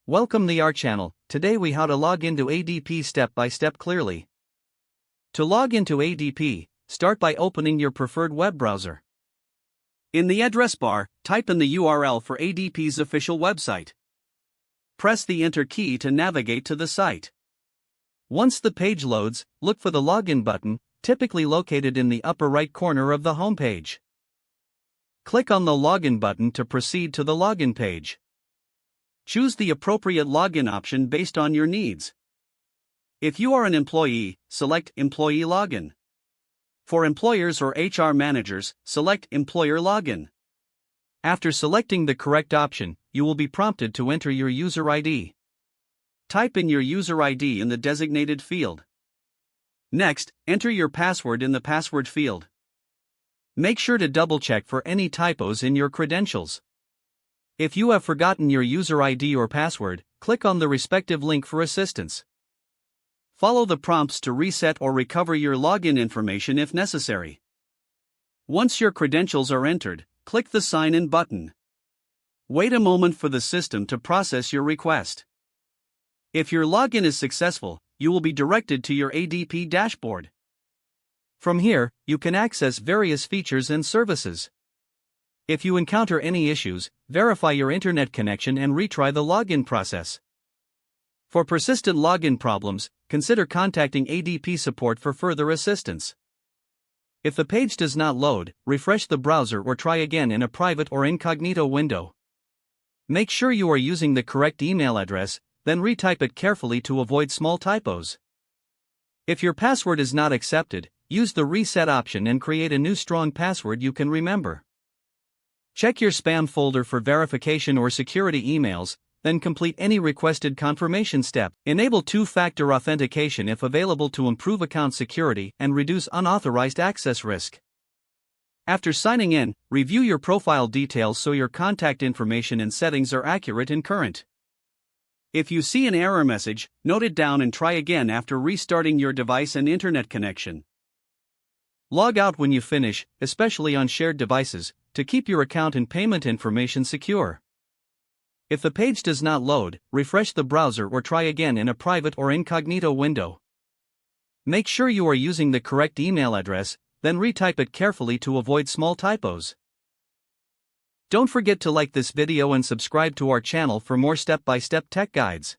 Welcome to our channel. Today we how to log into ADP step by step clearly. To log into ADP, start by opening your preferred web browser. In the address bar, type in the URL for ADP's official website. Press the Enter key to navigate to the site. Once the page loads, look for the Login button, typically located in the upper right corner of the home page. Click on the Login button to proceed to the login page. Choose the appropriate login option based on your needs. If you are an employee, select Employee Login. For employers or HR managers, select Employer Login. After selecting the correct option, you will be prompted to enter your user ID. Type in your user ID in the designated field. Next, enter your password in the password field. Make sure to double-check for any typos in your credentials. If you have forgotten your user ID or password, click on the respective link for assistance. Follow the prompts to reset or recover your login information if necessary. Once your credentials are entered, click the Sign In button. Wait a moment for the system to process your request. If your login is successful, you will be directed to your ADP dashboard. From here, you can access various features and services. If you encounter any issues, verify your internet connection and retry the login process. For persistent login problems, consider contacting ADP support for further assistance. If the page does not load, refresh the browser or try again in a private or incognito window. Make sure you are using the correct email address, then retype it carefully to avoid small typos. If your password is not accepted, use the reset option and create a new strong password you can remember. Check your spam folder for verification or security emails, then complete any requested confirmation step. Enable two-factor authentication if available to improve account security and reduce unauthorized access risk. After signing in, review your profile details so your contact information and settings are accurate and current. If you see an error message, note it down and try again after restarting your device and internet connection. Log out when you finish, especially on shared devices, to keep your account and payment information secure. If the page does not load, refresh the browser or try again in a private or incognito window. Make sure you are using the correct email address, then retype it carefully to avoid small typos. Don't forget to like this video and subscribe to our channel for more step-by-step tech guides.